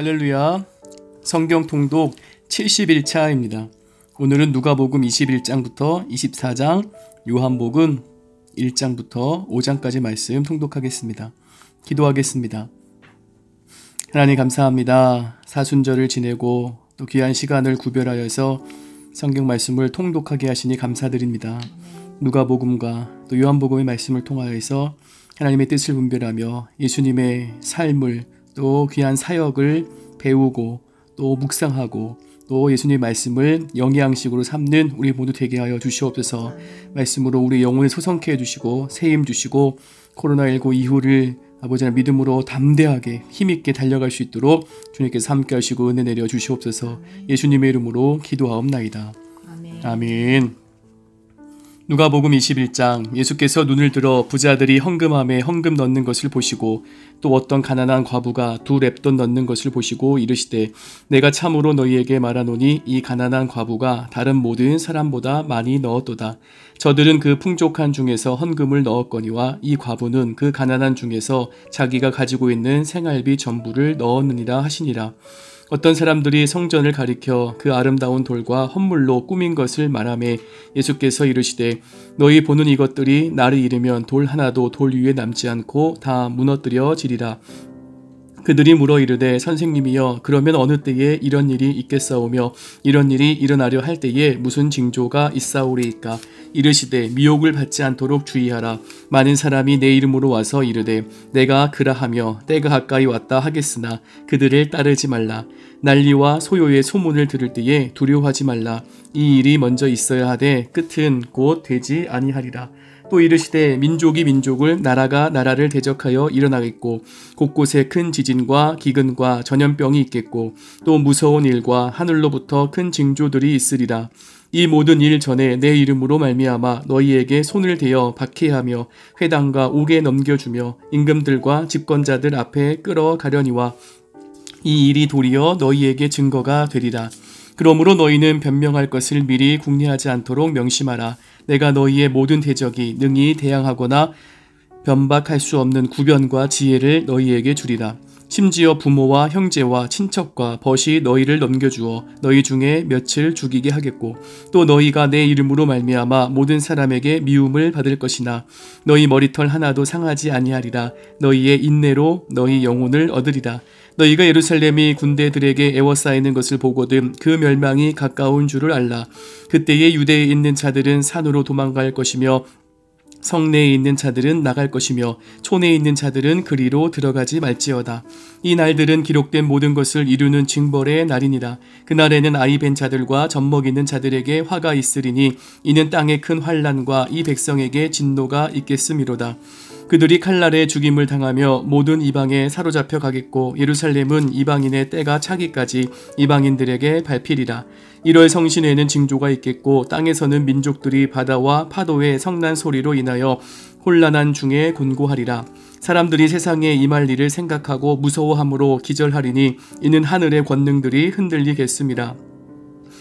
할렐루야. 성경 통독 71차입니다. 오늘은 누가복음 21장부터 24장, 요한복음 1장부터 5장까지 말씀 통독하겠습니다. 기도하겠습니다. 하나님 감사합니다. 사순절을 지내고 또 귀한 시간을 구별하여서 성경 말씀을 통독하게 하시니 감사드립니다. 누가복음과 또 요한복음의 말씀을 통하여서 하나님의 뜻을 분별하며 예수님의 삶을 또 귀한 사역을 배우고 또 묵상하고 또 예수님의 말씀을 영양식으로 삼는 우리 모두 되게 하여 주시옵소서. 말씀으로 우리 영혼을 소성케 해주시고 세임 주시고 코로나19 이후를 아버지의 믿음으로 담대하게 힘있게 달려갈 수 있도록 주님께서 함께 하시고 은혜 내려 주시옵소서. 예수님의 이름으로 기도하옵나이다. 아멘. 누가복음 21장. 예수께서 눈을 들어 부자들이 헌금함에 헌금 넣는 것을 보시고 또 어떤 가난한 과부가 2렙돈 넣는 것을 보시고 이르시되 내가 참으로 너희에게 말하노니 이 가난한 과부가 다른 모든 사람보다 많이 넣었도다. 저들은 그 풍족한 중에서 헌금을 넣었거니와 이 과부는 그 가난한 중에서 자기가 가지고 있는 생활비 전부를 넣었느니라 하시니라. 어떤 사람들이 성전을 가리켜 그 아름다운 돌과 헌물로 꾸민 것을 말하매 예수께서 이르시되 너희 보는 이것들이 날이 이르면 돌 하나도 돌 위에 남지 않고 다 무너뜨려지리라. 그들이 물어 이르되 선생님이여 그러면 어느 때에 이런 일이 있겠사오며 이런 일이 일어나려 할 때에 무슨 징조가 있사오리이까. 이르시되 미혹을 받지 않도록 주의하라. 많은 사람이 내 이름으로 와서 이르되 내가 그라하며 때가 가까이 왔다 하겠으나 그들을 따르지 말라. 난리와 소요의 소문을 들을 때에 두려워하지 말라. 이 일이 먼저 있어야 하되 끝은 곧 되지 아니하리라. 또 이르시되 민족이 민족을 나라가 나라를 대적하여 일어나겠고 곳곳에 큰 지진과 기근과 전염병이 있겠고 또 무서운 일과 하늘로부터 큰 징조들이 있으리라. 이 모든 일 전에 내 이름으로 말미암아 너희에게 손을 대어 박해하며 회당과 옥에 넘겨주며 임금들과 집권자들 앞에 끌어가려니와 이 일이 도리어 너희에게 증거가 되리라. 그러므로 너희는 변명할 것을 미리 궁리하지 않도록 명심하라. 내가 너희의 모든 대적이 능히 대항하거나 변박할 수 없는 구변과 지혜를 너희에게 주리라. 심지어 부모와 형제와 친척과 벗이 너희를 넘겨주어 너희 중에 몇을 죽이게 하겠고 또 너희가 내 이름으로 말미암아 모든 사람에게 미움을 받을 것이나 너희 머리털 하나도 상하지 아니하리라. 너희의 인내로 너희 영혼을 얻으리라. 너희가 예루살렘이 군대들에게 에워싸이는 것을 보거든 그 멸망이 가까운 줄을 알라. 그때에 유대에 있는 자들은 산으로 도망갈 것이며 성내에 있는 자들은 나갈 것이며 촌에 있는 자들은 그리로 들어가지 말지어다. 이 날들은 기록된 모든 것을 이루는 징벌의 날이니라. 그날에는 아이 벤 자들과 젖먹이는 자들에게 화가 있으리니 이는 땅의 큰 환난과 이 백성에게 진노가 있겠음이로다. 그들이 칼날에 죽임을 당하며 모든 이방에 사로잡혀 가겠고 예루살렘은 이방인의 때가 차기까지 이방인들에게 밟히리라. 1월 성신에는 징조가 있겠고 땅에서는 민족들이 바다와 파도의 성난 소리로 인하여 혼란한 중에 곤고하리라. 사람들이 세상에 임할 일을 생각하고 무서워함으로 기절하리니 이는 하늘의 권능들이 흔들리겠음이라.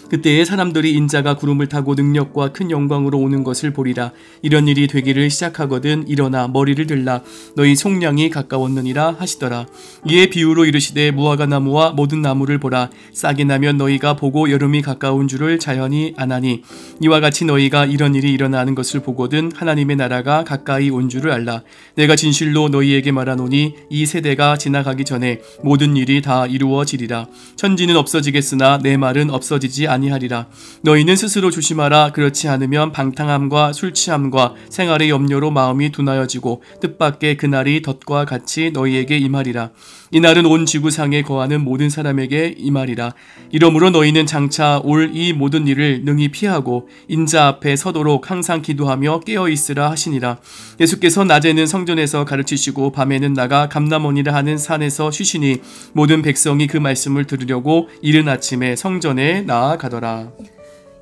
그때에 사람들이 인자가 구름을 타고 능력과 큰 영광으로 오는 것을 보리라. 이런 일이 되기를 시작하거든 일어나 머리를 들라. 너희 속량이 가까웠느니라 하시더라. 이에 비유로 이르시되 무화과 나무와 모든 나무를 보라. 싹이 나면 너희가 보고 여름이 가까운 줄을 자연히 아나니 이와 같이 너희가 이런 일이 일어나는 것을 보거든 하나님의 나라가 가까이 온 줄을 알라. 내가 진실로 너희에게 말하노니 이 세대가 지나가기 전에 모든 일이 다 이루어지리라. 천지는 없어지겠으나 내 말은 없어지지 아니하리라. 너희는 스스로 조심하라. 그렇지 않으면 방탕함과 술취함과 생활의 염려로 마음이 둔하여지고 뜻밖의 그날이 덫과 같이 너희에게 임하리라. 이날은 온 지구상에 거하는 모든 사람에게 임하리라. 이러므로 너희는 장차 올 이 모든 일을 능히 피하고 인자 앞에 서도록 항상 기도하며 깨어있으라 하시니라. 예수께서 낮에는 성전에서 가르치시고 밤에는 나가 감람원이라 하는 산에서 쉬시니 모든 백성이 그 말씀을 들으려고 이른 아침에 성전에 나아가더라.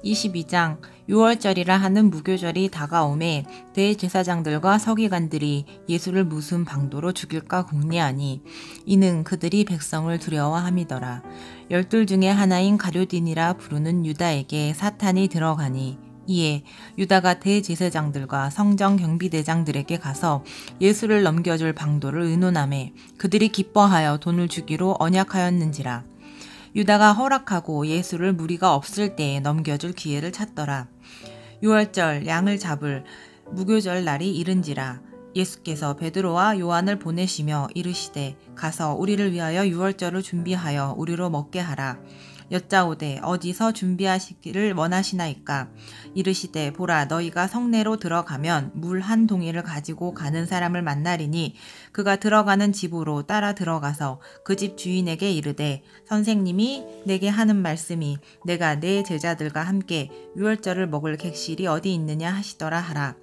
22장. 유월절이라 하는 무교절이 다가오매 대제사장들과 서기관들이 예수를 무슨 방도로 죽일까 궁리하니 이는 그들이 백성을 두려워함이더라. 12 중에 하나인 가룟딘이라 부르는 유다에게 사탄이 들어가니 이에 유다가 대제사장들과 성전 경비대장들에게 가서 예수를 넘겨줄 방도를 의논하매 그들이 기뻐하여 돈을 주기로 언약하였는지라. 유다가 허락하고 예수를 무리가 없을 때에 넘겨줄 기회를 찾더라. 유월절 양을 잡을 무교절 날이 이른지라. 예수께서 베드로와 요한을 보내시며 이르시되 가서 우리를 위하여 유월절을 준비하여 우리로 먹게 하라. 여짜오되 어디서 준비하시기를 원하시나이까? 이르시되 보라, 너희가 성내로 들어가면 물 한 동이를 가지고 가는 사람을 만나리니 그가 들어가는 집으로 따라 들어가서 그 집 주인에게 이르되 선생님이 내게 하는 말씀이 내가 내 제자들과 함께 유월절을 먹을 객실이 어디 있느냐 하시더라 하라.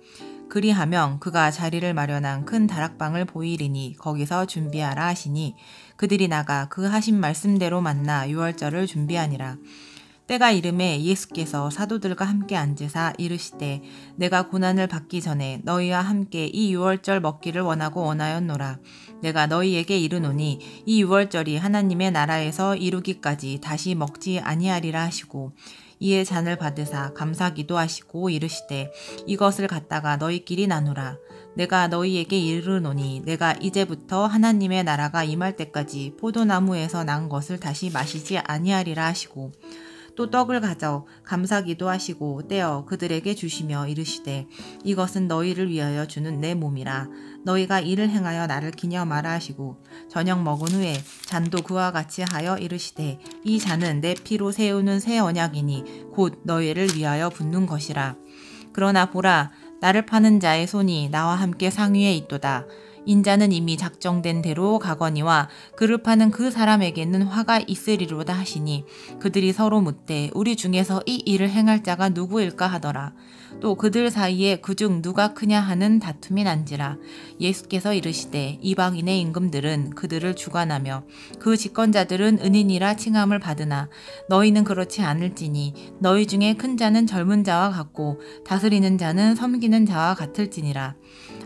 그리하면 그가 자리를 마련한 큰 다락방을 보이리니 거기서 준비하라 하시니 그들이 나가 그 하신 말씀대로 만나 유월절을 준비하니라. 때가 이름에 예수께서 사도들과 함께 앉으사 이르시되 내가 고난을 받기 전에 너희와 함께 이 유월절 먹기를 원하였노라. 내가 너희에게 이르노니 이 유월절이 하나님의 나라에서 이루기까지 다시 먹지 아니하리라 하시고 이에 잔을 받으사 감사기도 하시고 이르시되 이것을 갖다가 너희끼리 나누라. 내가 너희에게 이르노니 내가 이제부터 하나님의 나라가 임할 때까지 포도나무에서 난 것을 다시 마시지 아니하리라 하시고 또 떡을 가져 감사기도 하시고 떼어 그들에게 주시며 이르시되 이것은 너희를 위하여 주는 내 몸이라. 너희가 이를 행하여 나를 기념하라 하시고 저녁 먹은 후에 잔도 그와 같이 하여 이르시되 이 잔은 내 피로 세우는 새 언약이니 곧 너희를 위하여 붓는 것이라. 그러나 보라, 나를 파는 자의 손이 나와 함께 상위에 있도다. 인자는 이미 작정된 대로 가거니와 그를 파는 그 사람에게는 화가 있으리로다 하시니 그들이 서로 묻되 우리 중에서 이 일을 행할 자가 누구일까 하더라. 또 그들 사이에 그중 누가 크냐 하는 다툼이 난지라. 예수께서 이르시되 이방인의 임금들은 그들을 주관하며 그 집권자들은 은인이라 칭함을 받으나 너희는 그렇지 않을지니 너희 중에 큰 자는 젊은 자와 같고 다스리는 자는 섬기는 자와 같을지니라.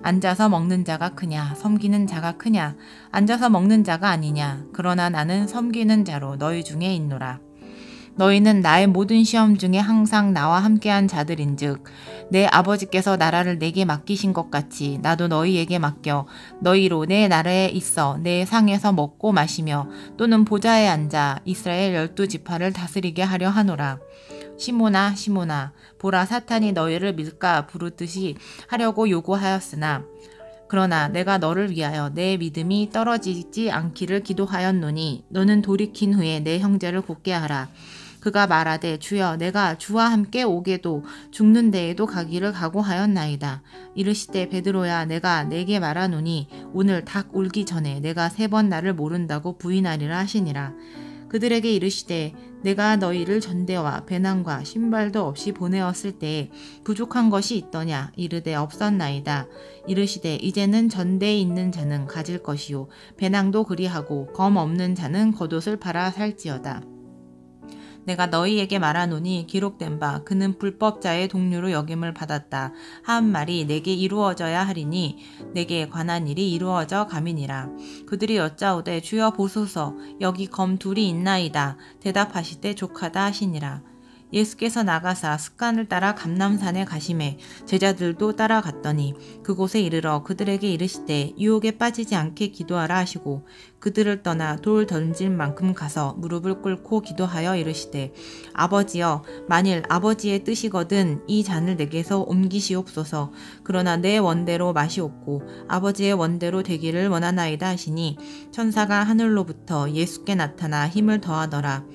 앉아서 먹는 자가 크냐 섬기는 자가 크냐? 앉아서 먹는 자가 아니냐? 그러나 나는 섬기는 자로 너희 중에 있노라. 너희는 나의 모든 시험 중에 항상 나와 함께한 자들인즉 내 아버지께서 나라를 내게 맡기신 것 같이 나도 너희에게 맡겨 너희로 내 나라에 있어 내 상에서 먹고 마시며 또는 보좌에 앉아 이스라엘 12지파를 다스리게 하려 하노라. 시몬아 시몬아, 보라, 사탄이 너희를 밀가 부르듯이 하려고 요구하였으나 그러나 내가 너를 위하여 내 믿음이 떨어지지 않기를 기도하였노니 너는 돌이킨 후에 내 형제를 곧게 하라. 그가 말하되 주여, 내가 주와 함께 오게도 죽는 데에도 가기를 각오하였나이다. 이르시되 베드로야, 내가 내게 말하노니 오늘 닭 울기 전에 내가 3번 나를 모른다고 부인하리라 하시니라. 그들에게 이르시되 내가 너희를 전대와 배낭과 신발도 없이 보내었을 때에 부족한 것이 있더냐? 이르되 없었나이다. 이르시되 이제는 전대에 있는 자는 가질 것이요 배낭도 그리하고 검 없는 자는 겉옷을 팔아 살지어다. 내가 너희에게 말하노니 기록된 바 그는 불법자의 동료로 여김을 받았다 한 말이 내게 이루어져야 하리니 내게 관한 일이 이루어져 가미니라. 그들이 여짜오되 주여 보소서, 여기 검 둘이 있나이다. 대답하시되 족하다 하시니라. 예수께서 나가사 습관을 따라 감람산에 가시매 제자들도 따라갔더니 그곳에 이르러 그들에게 이르시되 유혹에 빠지지 않게 기도하라 하시고 그들을 떠나 돌 던질 만큼 가서 무릎을 꿇고 기도하여 이르시되 아버지여, 만일 아버지의 뜻이거든 이 잔을 내게서 옮기시옵소서. 그러나 내 원대로 마시옵고 아버지의 원대로 되기를 원하나이다 하시니 천사가 하늘로부터 예수께 나타나 힘을 더하더라.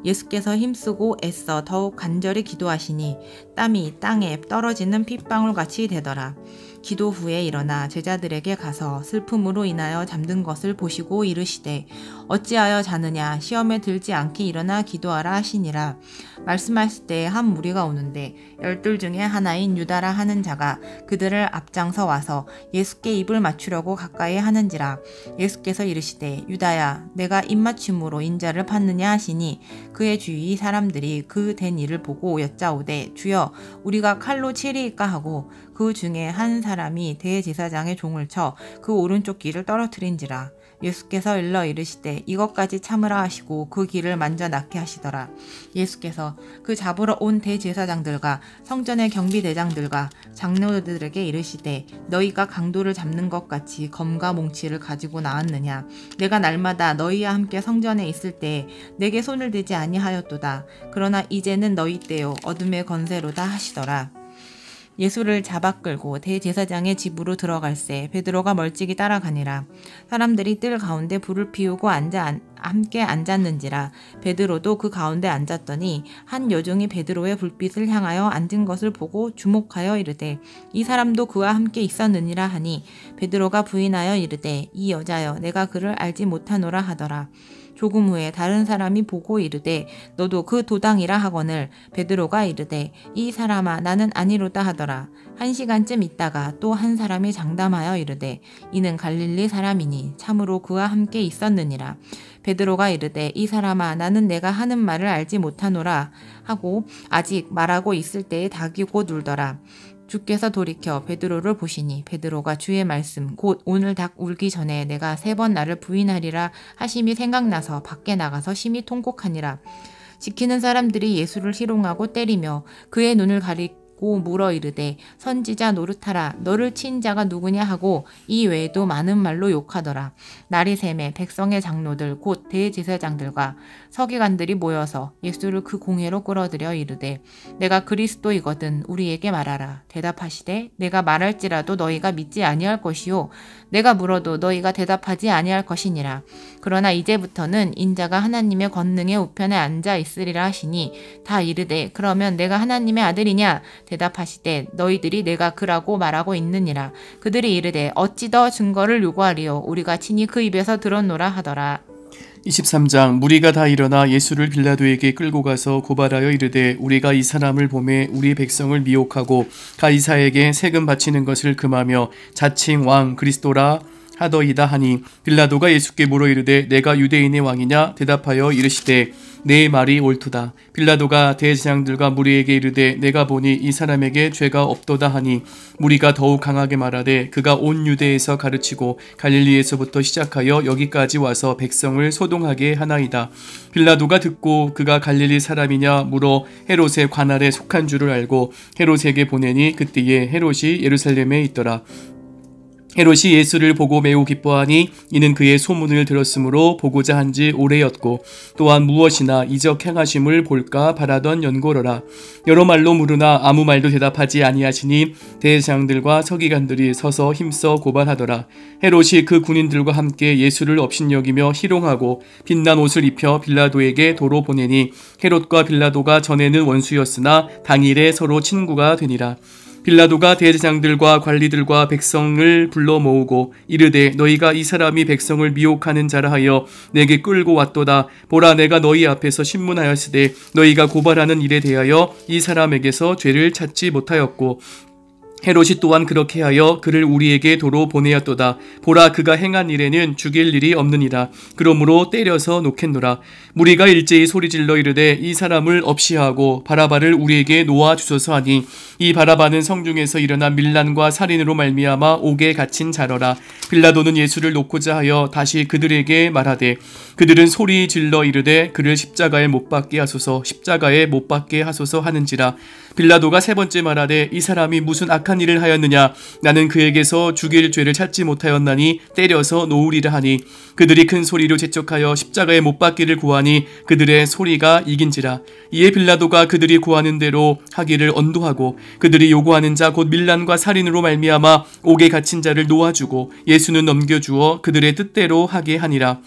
예수께서 힘쓰고 애써 더욱 간절히 기도하시니 땀이 땅에 떨어지는 핏방울같이 되더라. 기도 후에 일어나 제자들에게 가서 슬픔으로 인하여 잠든 것을 보시고 이르시되 어찌하여 자느냐? 시험에 들지 않게 일어나 기도하라 하시니라. 말씀하실 때 한 무리가 오는데 12 중에 하나인 유다라 하는 자가 그들을 앞장서 와서 예수께 입을 맞추려고 가까이 하는지라. 예수께서 이르시되 유다야, 내가 입맞춤으로 인자를 팠느냐 하시니 그의 주위 사람들이 그 된 일을 보고 여짜오되 주여, 우리가 칼로 치리이까 하고 그 중에 한 사람이 대제사장의 종을 쳐 그 오른쪽 귀를 떨어뜨린지라. 예수께서 일러 이르시되 이것까지 참으라 하시고 그 길을 만져 낫게 하시더라. 예수께서 그 잡으러 온 대제사장들과 성전의 경비대장들과 장로들에게 이르시되 너희가 강도를 잡는 것 같이 검과 몽치를 가지고 나왔느냐? 내가 날마다 너희와 함께 성전에 있을 때에 내게 손을 대지 아니하였도다. 그러나 이제는 너희 때요 어둠의 건세로다 하시더라. 예수를 잡아 끌고 대제사장의 집으로 들어갈새 베드로가 멀찍이 따라가니라. 사람들이 뜰 가운데 불을 피우고 함께 앉았는지라. 베드로도 그 가운데 앉았더니 한 여종이 베드로의 불빛을 향하여 앉은 것을 보고 주목하여 이르되 이 사람도 그와 함께 있었느니라 하니 베드로가 부인하여 이르되 이 여자여 내가 그를 알지 못하노라 하더라. 조금 후에 다른 사람이 보고 이르되 너도 그 도당이라 하거늘 베드로가 이르되 이 사람아 나는 아니로다 하더라. 1시간쯤 있다가 또 한 사람이 장담하여 이르되 이는 갈릴리 사람이니 참으로 그와 함께 있었느니라. 베드로가 이르되 이 사람아 나는 내가 하는 말을 알지 못하노라 하고 아직 말하고 있을 때에 닭이 곧 울더라. 주께서 돌이켜 베드로를 보시니 베드로가 주의 말씀 곧 오늘 닭 울기 전에 내가 3번 나를 부인하리라 하심이 생각나서 밖에 나가서 심히 통곡하니라. 지키는 사람들이 예수를 희롱하고 때리며 그의 눈을 가리고 물어 이르되 선지자 노릇하라 너를 친 자가 누구냐 하고 이 외에도 많은 말로 욕하더라. 날이 새매 백성의 장로들 곧 대제사장들과 서기관들이 모여서 예수를 그 공회로 끌어들여 이르되 내가 그리스도이거든 우리에게 말하라. 대답하시되 내가 말할지라도 너희가 믿지 아니할 것이요 내가 물어도 너희가 대답하지 아니할 것이니라. 그러나 이제부터는 인자가 하나님의 권능의 우편에 앉아 있으리라 하시니 다 이르되 그러면 내가 하나님의 아들이냐? 대답하시되 너희들이 내가 그라고 말하고 있느니라. 그들이 이르되 어찌 더 증거를 요구하리요? 우리가 친히 그 입에서 들었노라 하더라. 23장 무리가 다 일어나 예수를 빌라도에게 끌고 가서 고발하여 이르되 우리가 이 사람을 보매 우리 백성을 미혹하고 가이사에게 세금 바치는 것을 금하며 자칭 왕 그리스도라 하더이다 하니 빌라도가 예수께 물어 이르되 내가 유대인의 왕이냐? 대답하여 이르시되 내 말이 옳도다. 빌라도가 대제사장들과 무리에게 이르되 내가 보니 이 사람에게 죄가 없도다 하니 무리가 더욱 강하게 말하되 그가 온 유대에서 가르치고 갈릴리에서부터 시작하여 여기까지 와서 백성을 소동하게 하나이다. 빌라도가 듣고 그가 갈릴리 사람이냐 물어 헤롯의 관할에 속한 줄을 알고 헤롯에게 보내니 그때에 헤롯이 예루살렘에 있더라. 헤롯이 예수를 보고 매우 기뻐하니 이는 그의 소문을 들었으므로 보고자 한지 오래였고 또한 무엇이나 이적 행하심을 볼까 바라던 연고로라. 여러 말로 물으나 아무 말도 대답하지 아니하시니 대제사장들과 서기관들이 서서 힘써 고발하더라. 헤롯이 그 군인들과 함께 예수를 업신여기며 희롱하고 빛난 옷을 입혀 빌라도에게 도로 보내니 헤롯과 빌라도가 전에는 원수였으나 당일에 서로 친구가 되니라. 빌라도가 대제사장들과 관리들과 백성을 불러 모으고 이르되 너희가 이 사람이 백성을 미혹하는 자라 하여 내게 끌고 왔도다. 보라 내가 너희 앞에서 신문하였으되 너희가 고발하는 일에 대하여 이 사람에게서 죄를 찾지 못하였고 헤롯이 또한 그렇게 하여 그를 우리에게 도로 보내었도다. 보라 그가 행한 일에는 죽일 일이 없느니라. 그러므로 때려서 놓겠노라. 무리가 일제히 소리질러 이르되 이 사람을 없이하고 바라바를 우리에게 놓아 주소서 하니 이 바라바는 성중에서 일어난 밀란과 살인으로 말미암아 옥에 갇힌 자러라. 빌라도는 예수를 놓고자 하여 다시 그들에게 말하되 그들은 소리질러 이르되 그를 십자가에 못 박게 하소서 십자가에 못 박게 하소서 하는지라. 빌라도가 3번째 말하되 이 사람이 무슨 악한 일을 하였느냐? 나는 그에게서 죽일 죄를 찾지 못하였나니 때려서 놓으리라 하니 그들이 큰 소리로 재촉하여 십자가에 못 박기를 구하니 그들의 소리가 이긴지라. 이에 빌라도가 그들이 구하는 대로 하기를 언도하고 그들이 요구하는 자 곧 밀란과 살인으로 말미암아 옥에 갇힌 자를 놓아주고 예수는 넘겨주어 그들의 뜻대로 하게 하니라.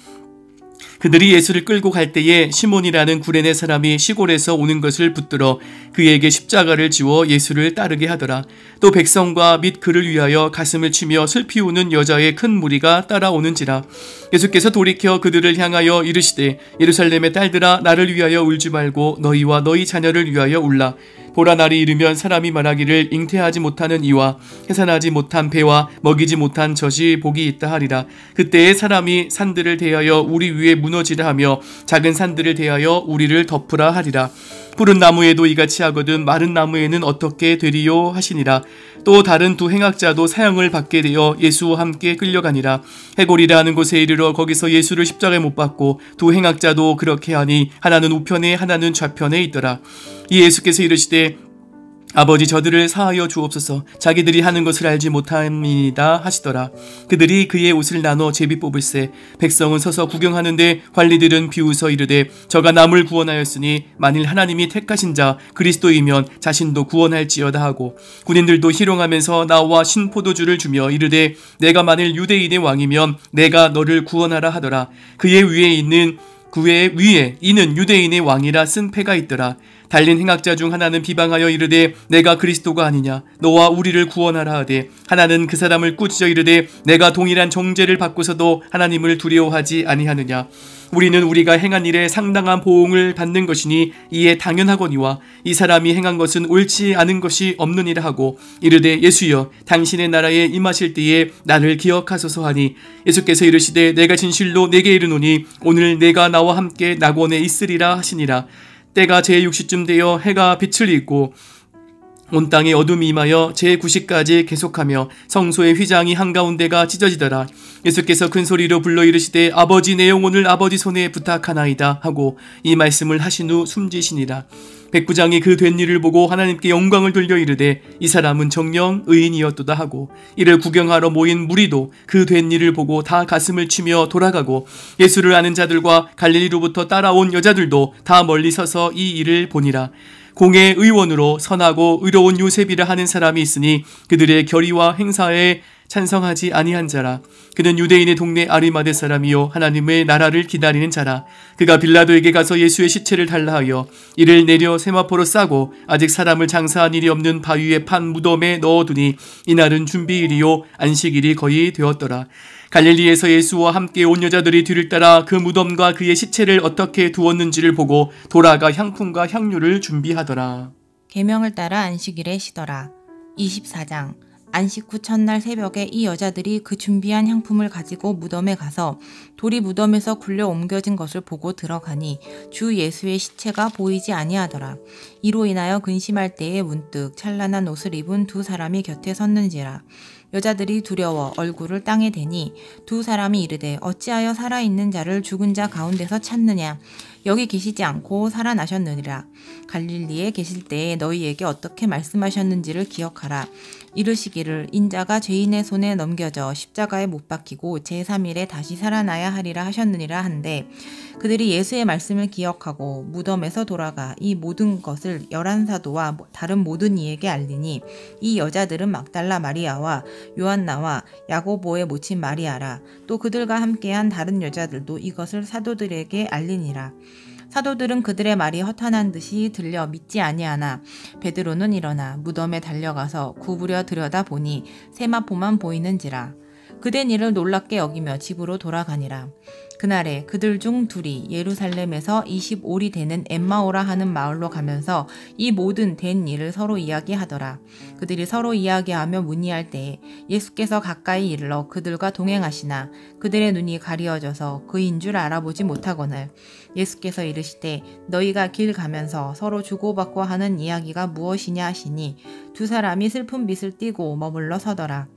그들이 예수를 끌고 갈 때에 시몬이라는 구레네 사람이 시골에서 오는 것을 붙들어 그에게 십자가를 지워 예수를 따르게 하더라. 또 백성과 및 그를 위하여 가슴을 치며 슬피 우는 여자의 큰 무리가 따라오는지라. 예수께서 돌이켜 그들을 향하여 이르시되 예루살렘의 딸들아 나를 위하여 울지 말고 너희와 너희 자녀를 위하여 울라. 보라 날이 이르면 사람이 말하기를 잉태하지 못하는 이와 해산하지 못한 배와 먹이지 못한 젖이 복이 있다 하리라. 그때에 사람이 산들을 대하여 우리 위에 무너지라 하며 작은 산들을 대하여 우리를 덮으라 하리라. 푸른 나무에도 이같이 하거든 마른 나무에는 어떻게 되리요 하시니라. 또 다른 두 행악자도 사형을 받게 되어 예수와 함께 끌려가니라. 해골이라 하는 곳에 이르러 거기서 예수를 십자가에 못 박고 두 행악자도 그렇게 하니 하나는 우편에 하나는 좌편에 있더라. 이 예수께서 이르시되 아버지 저들을 사하여 주옵소서. 자기들이 하는 것을 알지 못함이니이다 하시더라. 그들이 그의 옷을 나눠 제비 뽑을세. 백성은 서서 구경하는데 관리들은 비웃어 이르되 저가 남을 구원하였으니 만일 하나님이 택하신 자 그리스도이면 자신도 구원할지어다 하고, 군인들도 희롱하면서 나와 신포도주를 주며 이르되 내가 만일 유대인의 왕이면 내가 너를 구원하라 하더라. 그의 위에 이는 유대인의 왕이라 쓴 패가 있더라. 달린 행악자 중 하나는 비방하여 이르되 내가 그리스도가 아니냐 너와 우리를 구원하라 하되, 하나는 그 사람을 꾸짖어 이르되 내가 동일한 정죄를 받고서도 하나님을 두려워하지 아니하느냐. 우리는 우리가 행한 일에 상당한 보응을 받는 것이니 이에 당연하거니와 이 사람이 행한 것은 옳지 않은 것이 없느니라 하고 이르되 예수여 당신의 나라에 임하실 때에 나를 기억하소서 하니, 예수께서 이르시되 내가 진실로 내게 이르노니 오늘 내가 나와 함께 낙원에 있으리라 하시니라. 때가 제6시쯤 되어 해가 빛을 잇고 온 땅에 어둠이 임하여 제9시까지 계속하며 성소의 휘장이 한가운데가 찢어지더라. 예수께서 큰 소리로 불러 이르시되 아버지 내 영혼을 아버지 손에 부탁하나이다 하고 이 말씀을 하신 후 숨지시니라. 백부장이 그 된 일을 보고 하나님께 영광을 돌려 이르되 이 사람은 정녕 의인이었도다 하고, 이를 구경하러 모인 무리도 그 된 일을 보고 다 가슴을 치며 돌아가고, 예수를 아는 자들과 갈릴리로부터 따라온 여자들도 다 멀리 서서 이 일을 보니라. 공의 의원으로 선하고 의로운 요셉이라 하는 사람이 있으니 그들의 결의와 행사에 찬성하지 아니한 자라. 그는 유대인의 동네 아리마대 사람이요 하나님의 나라를 기다리는 자라. 그가 빌라도에게 가서 예수의 시체를 달라 하여 이를 내려 세마포로 싸고 아직 사람을 장사한 일이 없는 바위에 판 무덤에 넣어두니 이날은 준비일이요 안식일이 거의 되었더라. 갈릴리에서 예수와 함께 온 여자들이 뒤를 따라 그 무덤과 그의 시체를 어떻게 두었는지를 보고 돌아가 향품과 향유를 준비하더라. 계명을 따라 안식일에 쉬더라. 24장. 안식 후 첫날 새벽에 이 여자들이 그 준비한 향품을 가지고 무덤에 가서 돌이 무덤에서 굴려 옮겨진 것을 보고 들어가니 주 예수의 시체가 보이지 아니하더라. 이로 인하여 근심할 때에 문득 찬란한 옷을 입은 두 사람이 곁에 섰는지라. 여자들이 두려워 얼굴을 땅에 대니 두 사람이 이르되 어찌하여 살아있는 자를 죽은 자 가운데서 찾느냐. 여기 계시지 않고 살아나셨느니라. 갈릴리에 계실 때에 너희에게 어떻게 말씀하셨는지를 기억하라. 이르시기를 인자가 죄인의 손에 넘겨져 십자가에 못 박히고 제3일에 다시 살아나야 하리라 하셨느니라 한데, 그들이 예수의 말씀을 기억하고 무덤에서 돌아가 이 모든 것을 11사도와 다른 모든 이에게 알리니, 이 여자들은 막달라 마리아와 요한나와 야고보의 모친 마리아라. 또 그들과 함께한 다른 여자들도 이것을 사도들에게 알리니라. 사도들은 그들의 말이 허탄한 듯이 들려 믿지 아니하나 베드로는 일어나 무덤에 달려가서 구부려 들여다보니 세마포만 보이는지라. 그된 일을 놀랍게 여기며 집으로 돌아가니라. 그날에 그들 중 둘이 예루살렘에서 25리 되는 엠마오라 하는 마을로 가면서 이 모든 된 일을 서로 이야기하더라. 그들이 서로 이야기하며 문의할 때에 예수께서 가까이 이르러 그들과 동행하시나 그들의 눈이 가리어져서 그인 줄 알아보지 못하거늘 예수께서 이르시되 너희가 길 가면서 서로 주고받고 하는 이야기가 무엇이냐 하시니 두 사람이 슬픈 빛을 띠고 머물러 서더라.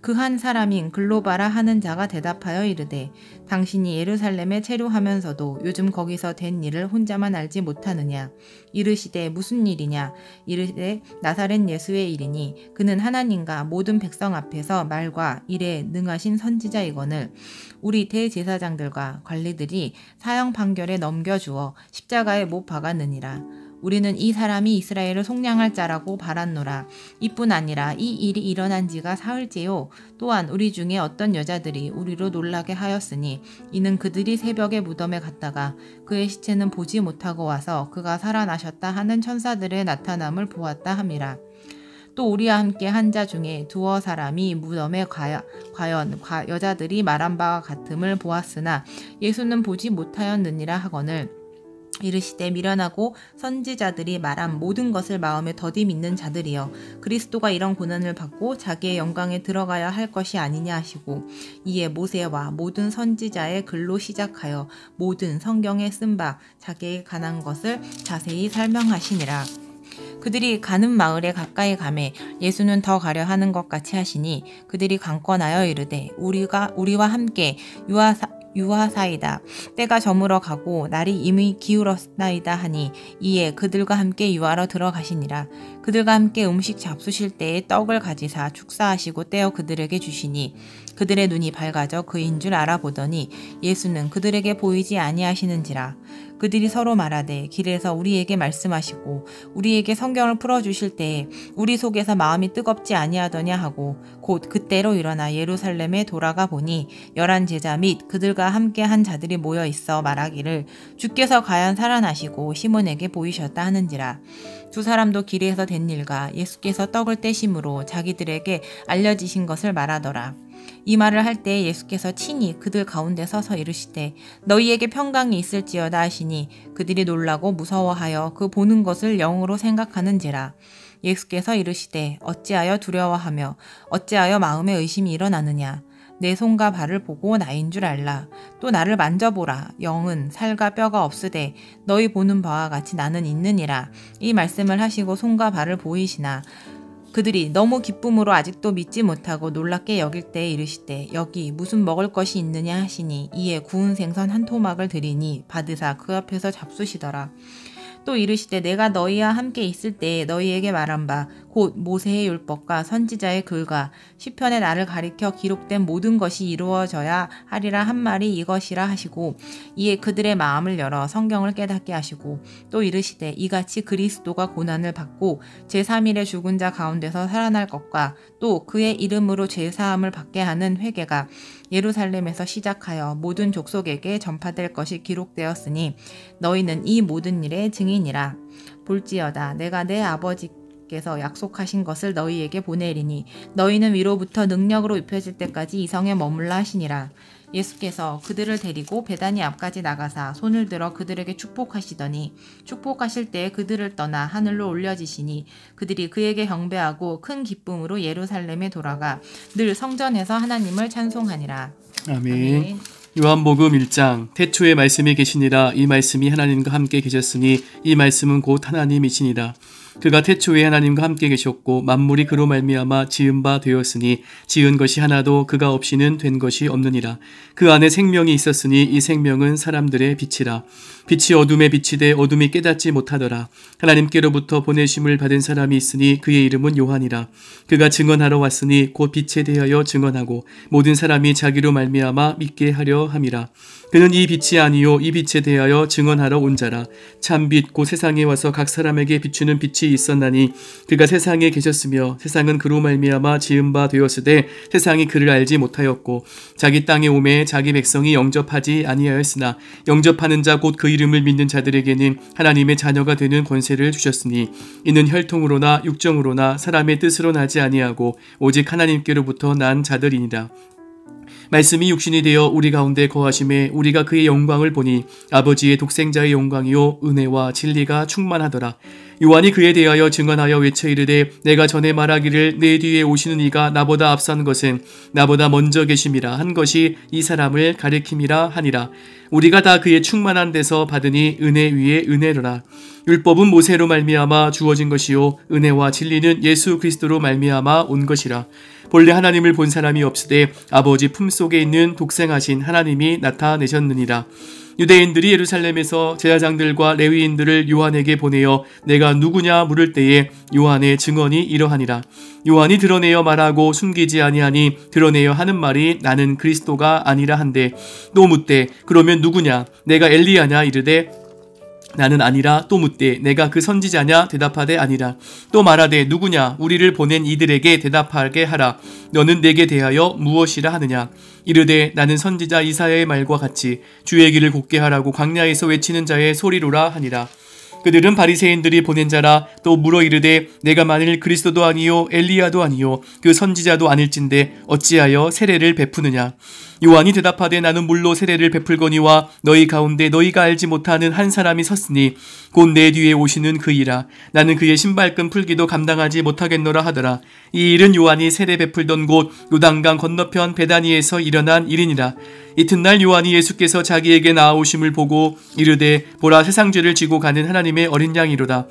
그 한 사람인 글로바라 하는 자가 대답하여 이르되 당신이 예루살렘에 체류하면서도 요즘 거기서 된 일을 혼자만 알지 못하느냐. 이르시되 무슨 일이냐. 이르되 나사렛 예수의 일이니 그는 하나님과 모든 백성 앞에서 말과 일에 능하신 선지자이거늘 우리 대제사장들과 관리들이 사형 판결에 넘겨주어 십자가에 못 박았느니라. 우리는 이 사람이 이스라엘을 속량할 자라고 바랐노라. 이뿐 아니라 이 일이 일어난 지가 사흘째요. 또한 우리 중에 어떤 여자들이 우리로 놀라게 하였으니 이는 그들이 새벽에 무덤에 갔다가 그의 시체는 보지 못하고 와서 그가 살아나셨다 하는 천사들의 나타남을 보았다 함이라. 또 우리와 함께 한 자 중에 두어 사람이 무덤에 과연 여자들이 말한 바와 같음을 보았으나 예수는 보지 못하였느니라 하거늘 이르시되 미련하고 선지자들이 말한 모든 것을 마음에 더디 믿는 자들이여 그리스도가 이런 고난을 받고 자기의 영광에 들어가야 할 것이 아니냐 하시고 이에 모세와 모든 선지자의 글로 시작하여 모든 성경에 쓴 바 자기에게 관한 것을 자세히 설명하시니라. 그들이 가는 마을에 가까이 가매 예수는 더 가려 하는 것 같이 하시니 그들이 강권하여 이르되 우리와 함께 유하사이다. 때가 저물어 가고 날이 이미 기울었나이다 하니 이에 그들과 함께 유하러 들어가시니라. 그들과 함께 음식 잡수실 때에 떡을 가지사 축사하시고 떼어 그들에게 주시니 그들의 눈이 밝아져 그인 줄 알아보더니 예수는 그들에게 보이지 아니하시는지라. 그들이 서로 말하되 길에서 우리에게 말씀하시고 우리에게 성경을 풀어주실 때에 우리 속에서 마음이 뜨겁지 아니하더냐 하고 곧 그때로 일어나 예루살렘에 돌아가 보니 11 제자 및 그들과 함께 한 자들이 모여 있어 말하기를 주께서 과연 살아나시고 시몬에게 보이셨다 하는지라. 두 사람도 길에서 된 일과 예수께서 떡을 떼심으로 자기들에게 알려지신 것을 말하더라. 이 말을 할 때 예수께서 친히 그들 가운데 서서 이르시되 너희에게 평강이 있을지어다 하시니 그들이 놀라고 무서워하여 그 보는 것을 영으로 생각하는지라. 예수께서 이르시되 어찌하여 두려워하며 어찌하여 마음에 의심이 일어나느냐. 내 손과 발을 보고 나인 줄 알라. 또 나를 만져보라. 영은 살과 뼈가 없으되 너희 보는 바와 같이 나는 있느니라. 이 말씀을 하시고 손과 발을 보이시나 그들이 너무 기쁨으로 아직도 믿지 못하고 놀랍게 여길 때에 이르시되 여기 무슨 먹을 것이 있느냐 하시니 이에 구운 생선 한 토막을 드리니 받으사 그 앞에서 잡수시더라. 또 이르시되 내가 너희와 함께 있을 때에 너희에게 말한 바 곧 모세의 율법과 선지자의 글과 시편에 나를 가리켜 기록된 모든 것이 이루어져야 하리라 한 말이 이것이라 하시고 이에 그들의 마음을 열어 성경을 깨닫게 하시고 또 이르시되 이같이 그리스도가 고난을 받고 제3일에 죽은 자 가운데서 살아날 것과 또 그의 이름으로 죄사함을 받게 하는 회개가 예루살렘에서 시작하여 모든 족속에게 전파될 것이 기록되었으니 너희는 이 모든 일의 증인이라. 볼지어다 내가 내 아버지께서 약속하신 것을 너희에게 보내리니 너희는 위로부터 능력으로 입혀질 때까지 이 성에 머물라 하시니라. 예수께서 그들을 데리고 베다니 앞까지 나가사 손을 들어 그들에게 축복하시더니 축복하실 때에 그들을 떠나 하늘로 올려지시니 그들이 그에게 경배하고 큰 기쁨으로 예루살렘에 돌아가 늘 성전에서 하나님을 찬송하니라. 아멘. 요한복음 1장 태초에 말씀이 계시니라. 이 말씀이 하나님과 함께 계셨으니 이 말씀은 곧 하나님이시니라. 그가 태초에 하나님과 함께 계셨고 만물이 그로 말미암아 지은 바 되었으니 지은 것이 하나도 그가 없이는 된 것이 없느니라. 그 안에 생명이 있었으니 이 생명은 사람들의 빛이라. 빛이 어둠에 비치되 어둠이 깨닫지 못하더라. 하나님께로부터 보내심을 받은 사람이 있으니 그의 이름은 요한이라. 그가 증언하러 왔으니 곧 빛에 대하여 증언하고 모든 사람이 자기로 말미암아 믿게 하려 함이라. 그는 이 빛이 아니요 이 빛에 대하여 증언하러 온 자라. 참빛 곧 세상에 와서 각 사람에게 비추는 빛이 있었나니 그가 세상에 계셨으며 세상은 그로 말미암아 지은 바 되었으되 세상이 그를 알지 못하였고 자기 땅에 오매 자기 백성이 영접하지 아니하였으나 영접하는 자 곧 그 이름을 믿는 자들에게는 하나님의 자녀가 되는 권세를 주셨으니 이는 혈통으로나 육정으로나 사람의 뜻으로 나지 아니하고 오직 하나님께로부터 난 자들이니라. 말씀이 육신이 되어 우리 가운데 거하심에 우리가 그의 영광을 보니 아버지의 독생자의 영광이요 은혜와 진리가 충만하더라. 요한이 그에 대하여 증언하여 외쳐 이르되 내가 전에 말하기를 내 뒤에 오시는 이가 나보다 앞선 것은 나보다 먼저 계심이라 한 것이 이 사람을 가리킴이라 하니라. 우리가 다 그의 충만한 데서 받으니 은혜 위에 은혜로라. 율법은 모세로 말미암아 주어진 것이요 은혜와 진리는 예수 그리스도로 말미암아 온 것이라. 본래 하나님을 본 사람이 없으되 아버지 품속에 있는 독생하신 하나님이 나타내셨느니라. 유대인들이 예루살렘에서 제사장들과 레위인들을 요한에게 보내어 내가 누구냐 물을 때에 요한의 증언이 이러하니라. 요한이 드러내어 말하고 숨기지 아니하니 드러내어 하는 말이 나는 그리스도가 아니라 한데 또 묻되 그러면 누구냐 내가 엘리야냐 이르되 나는 아니라. 또 묻되 내가 그 선지자냐 대답하되 아니라. 또 말하되 누구냐 우리를 보낸 이들에게 대답하게 하라. 너는 내게 대하여 무엇이라 하느냐. 이르되 나는 선지자 이사야의 말과 같이 주의 길을 곧게 하라고 광야에서 외치는 자의 소리로라 하니라. 그들은 바리새인들이 보낸 자라. 또 물어 이르되 내가 만일 그리스도도 아니요 엘리야도 아니요 그 선지자도 아닐진데 어찌하여 세례를 베푸느냐. 요한이 대답하되 나는 물로 세례를 베풀거니와 너희 가운데 너희가 알지 못하는 한 사람이 섰으니 곧 내 뒤에 오시는 그이라. 나는 그의 신발끈 풀기도 감당하지 못하겠노라 하더라. 이 일은 요한이 세례 베풀던 곳 요단강 건너편 베다니에서 일어난 일이니라. 이튿날 요한이 예수께서 자기에게 나아오심을 보고 이르되 보라 세상 죄를 지고 가는 하나님의 어린 양이로다.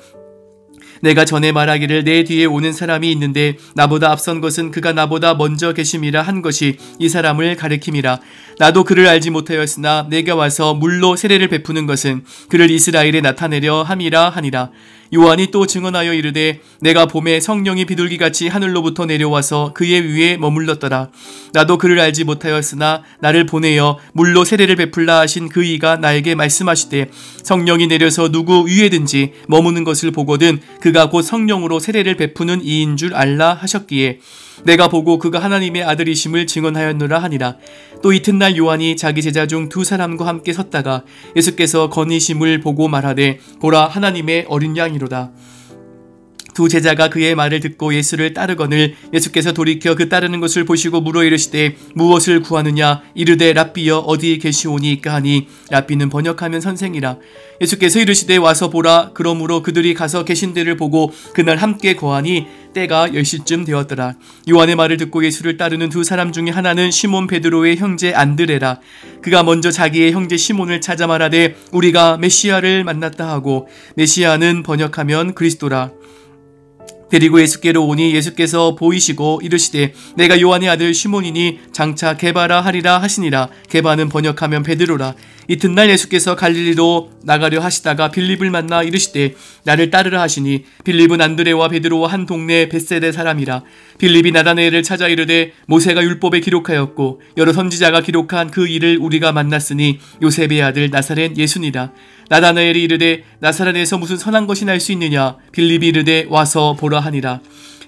내가 전에 말하기를 내 뒤에 오는 사람이 있는데 나보다 앞선 것은 그가 나보다 먼저 계심이라 한 것이 이 사람을 가리킴이라. 나도 그를 알지 못하였으나 내가 와서 물로 세례를 베푸는 것은 그를 이스라엘에 나타내려 함이라 하니라. 요한이 또 증언하여 이르되 내가 봄에 성령이 비둘기같이 하늘로부터 내려와서 그의 위에 머물렀더라. 나도 그를 알지 못하였으나 나를 보내어 물로 세례를 베풀라 하신 그 이가 나에게 말씀하시되 성령이 내려서 누구 위에든지 머무는 것을 보거든 그가 곧 성령으로 세례를 베푸는 이인 줄 알라 하셨기에 내가 보고 그가 하나님의 아들이심을 증언하였노라 하니라. 또 이튿날 요한이 자기 제자 중 두 사람과 함께 섰다가 예수께서 거니심을 보고 말하되 보라 하나님의 어린 양이로다. 두 제자가 그의 말을 듣고 예수를 따르거늘 예수께서 돌이켜 그 따르는 것을 보시고 물어 이르시되 무엇을 구하느냐 이르되 랍비여 어디 계시오니이까 하니 랍비는 번역하면 선생이라. 예수께서 이르시되 와서 보라. 그러므로 그들이 가서 계신 데를 보고 그날 함께 거하니 때가 10시쯤 되었더라. 요한의 말을 듣고 예수를 따르는 두 사람 중에 하나는 시몬 베드로의 형제 안드레라. 그가 먼저 자기의 형제 시몬을 찾아 말하되 우리가 메시아를 만났다 하고 메시아는 번역하면 그리스도라. 데리고 예수께로 오니 예수께서 보이시고 이르시되 내가 요한의 아들 시몬이니 장차 게바라 하리라 하시니라. 게바는 번역하면 베드로라. 이튿날 예수께서 갈릴리로 나가려 하시다가 빌립을 만나 이르시되 나를 따르라 하시니 빌립은 안드레와 베드로와 한 동네 벳세대 사람이라. 빌립이 나다나엘을 찾아 이르되 모세가 율법에 기록하였고 여러 선지자가 기록한 그 일을 우리가 만났으니 요셉의 아들 나사렛 예수니라. 나다나엘이 이르되 나사렛에서 무슨 선한 것이 날 수 있느냐. 빌립이 이르되 와서 보라 하니라.